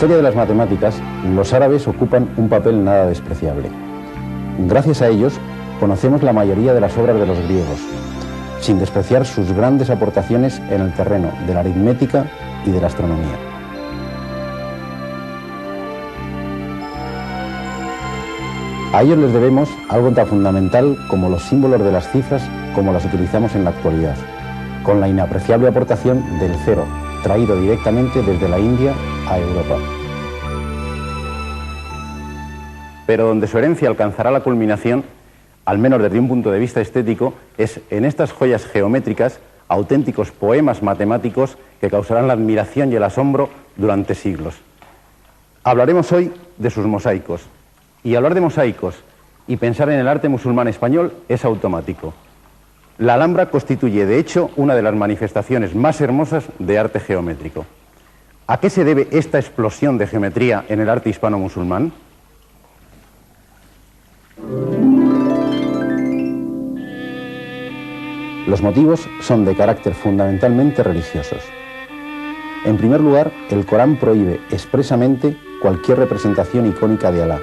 historia de las matemáticas, los árabes ocupan un papel nada despreciable. Gracias a ellos, conocemos la mayoría de las obras de los griegos, sin despreciar sus grandes aportaciones en el terreno de la aritmética y de la astronomía. A ellos les debemos algo tan fundamental como los símbolos de las cifras como las utilizamos en la actualidad, con la inapreciable aportación del cero, traído directamente desde la India a Europa. Pero donde su herencia alcanzará la culminación, al menos desde un punto de vista estético, es en estas joyas geométricas, auténticos poemas matemáticos que causarán la admiración y el asombro durante siglos. Hablaremos hoy de sus mosaicos. Y hablar de mosaicos y pensar en el arte musulmán español es automático. La Alhambra constituye, de hecho, una de las manifestaciones más hermosas de arte geométrico. ¿A qué se debe esta explosión de geometría en el arte hispano-musulmán? Los motivos son de carácter fundamentalmente religiosos. En primer lugar, el Corán prohíbe expresamente cualquier representación icónica de Alá.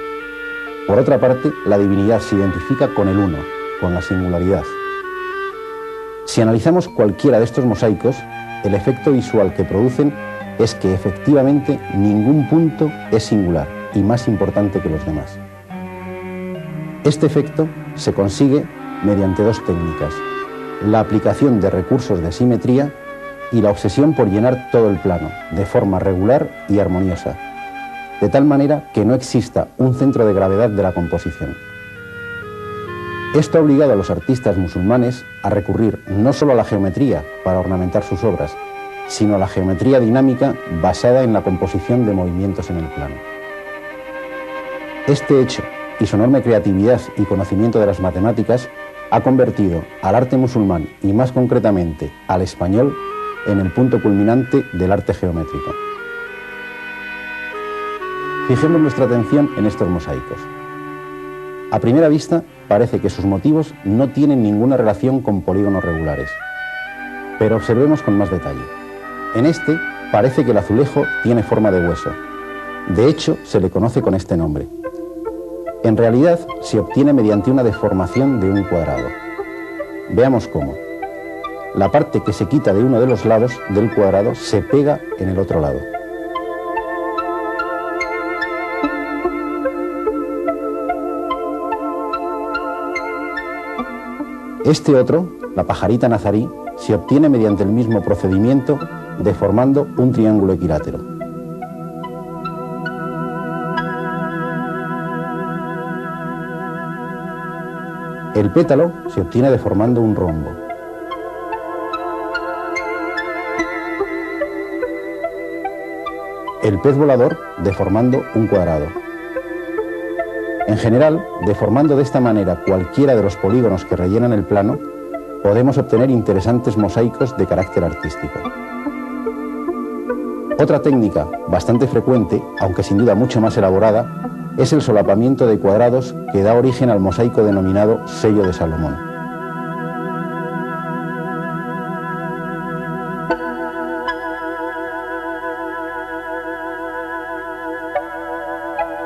Por otra parte, la divinidad se identifica con el uno, con la singularidad. Si analizamos cualquiera de estos mosaicos, el efecto visual que producen es que efectivamente ningún punto es singular y más importante que los demás. Este efecto se consigue mediante dos técnicas: la aplicación de recursos de simetría y la obsesión por llenar todo el plano de forma regular y armoniosa, de tal manera que no exista un centro de gravedad de la composición. Esto ha obligado a los artistas musulmanes a recurrir no solo a la geometría para ornamentar sus obras, sino a la geometría dinámica basada en la composición de movimientos en el plano. Este hecho y su enorme creatividad y conocimiento de las matemáticas ha convertido al arte musulmán, y más concretamente al español, en el punto culminante del arte geométrico. Fijemos nuestra atención en estos mosaicos. A primera vista, parece que sus motivos no tienen ninguna relación con polígonos regulares. Pero observemos con más detalle. En este, parece que el azulejo tiene forma de hueso. De hecho, se le conoce con este nombre. En realidad, se obtiene mediante una deformación de un cuadrado. Veamos cómo. La parte que se quita de uno de los lados del cuadrado se pega en el otro lado. Este otro, la pajarita nazarí, se obtiene mediante el mismo procedimiento, deformando un triángulo equilátero. El pétalo se obtiene deformando un rombo. El pez volador deformando un cuadrado. En general, deformando de esta manera cualquiera de los polígonos que rellenan el plano, podemos obtener interesantes mosaicos de carácter artístico. Otra técnica bastante frecuente, aunque sin duda mucho más elaborada, es el solapamiento de cuadrados que da origen al mosaico denominado sello de Salomón.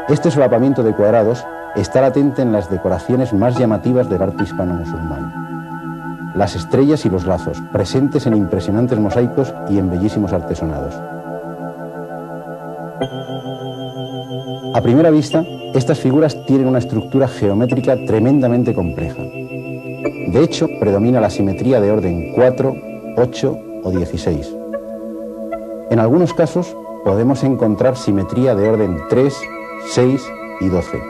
Este solapamiento de cuadrados está latente en las decoraciones más llamativas del arte hispano-musulmán. Las estrellas y los lazos, presentes en impresionantes mosaicos y en bellísimos artesonados. A primera vista, estas figuras tienen una estructura geométrica tremendamente compleja. De hecho, predomina la simetría de orden 4, 8 o 16. En algunos casos, podemos encontrar simetría de orden 3, 6 y 12.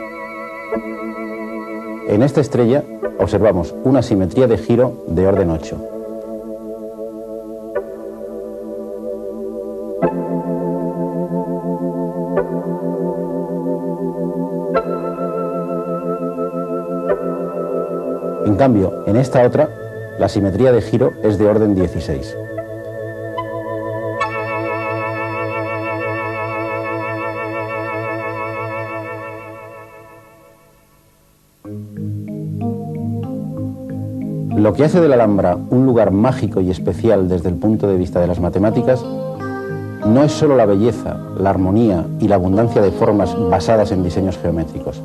En esta estrella observamos una simetría de giro de orden 8. En cambio, en esta otra, la simetría de giro es de orden 16. Lo que hace de la Alhambra un lugar mágico y especial desde el punto de vista de las matemáticas no es solo la belleza, la armonía y la abundancia de formas basadas en diseños geométricos.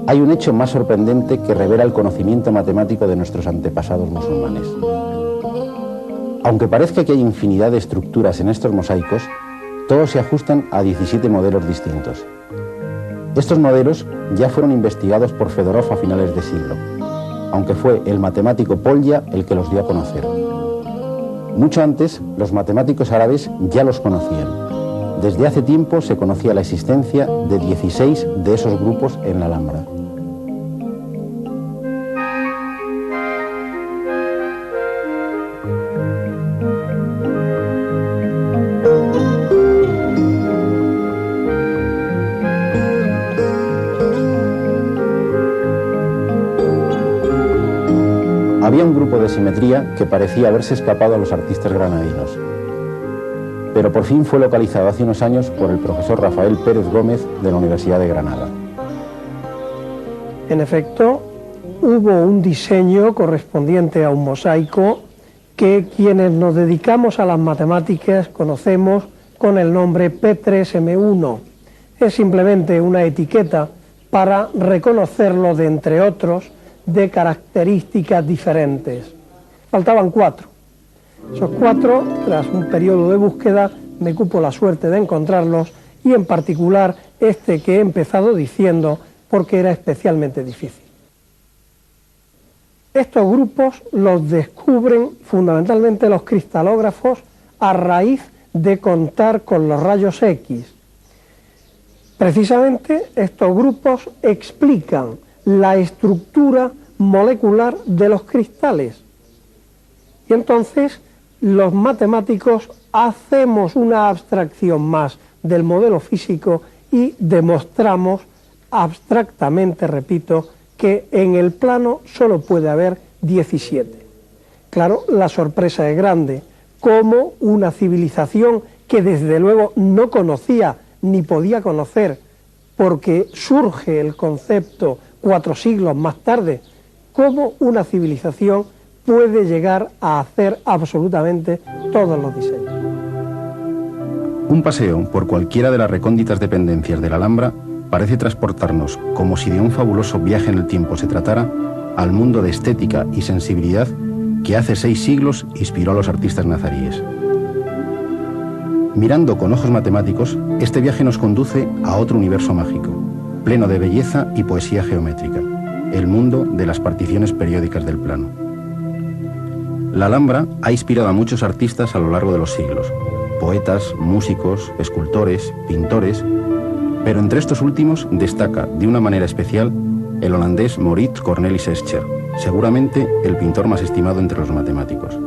Hay un hecho más sorprendente que revela el conocimiento matemático de nuestros antepasados musulmanes. Aunque parezca que hay infinidad de estructuras en estos mosaicos, todos se ajustan a 17 modelos distintos. Estos modelos ya fueron investigados por Fedorov a finales de siglo, aunque fue el matemático Polya el que los dio a conocer. Mucho antes, los matemáticos árabes ya los conocían. Desde hace tiempo se conocía la existencia de 16 de esos grupos en la Alhambra. Había un grupo de simetría que parecía haberse escapado a los artistas granadinos, pero por fin fue localizado hace unos años por el profesor Rafael Pérez Gómez de la Universidad de Granada. En efecto, hubo un diseño correspondiente a un mosaico que quienes nos dedicamos a las matemáticas conocemos con el nombre P3M1. Es simplemente una etiqueta para reconocerlo de entre otros de características diferentes. Faltaban 4. Esos 4, tras un periodo de búsqueda, me cupo la suerte de encontrarlos, y en particular este que he empezado diciendo porque era especialmente difícil. Estos grupos los descubren fundamentalmente los cristalógrafos a raíz de contar con los rayos X. Precisamente estos grupos explican la estructura molecular de los cristales. Y entonces los matemáticos hacemos una abstracción más del modelo físico y demostramos abstractamente, repito, que en el plano solo puede haber 17. Claro, la sorpresa es grande, como una civilización que desde luego no conocía ni podía conocer, porque surge el concepto 4 siglos más tarde, cómo una civilización puede llegar a hacer absolutamente todos los diseños. Un paseo por cualquiera de las recónditas dependencias de la Alhambra parece transportarnos, como si de un fabuloso viaje en el tiempo se tratara, al mundo de estética y sensibilidad que hace 6 siglos inspiró a los artistas nazaríes. Mirando con ojos matemáticos, este viaje nos conduce a otro universo mágico, pleno de belleza y poesía geométrica, el mundo de las particiones periódicas del plano. La Alhambra ha inspirado a muchos artistas a lo largo de los siglos, poetas, músicos, escultores, pintores, pero entre estos últimos destaca de una manera especial el holandés Maurits Cornelis Escher, seguramente el pintor más estimado entre los matemáticos.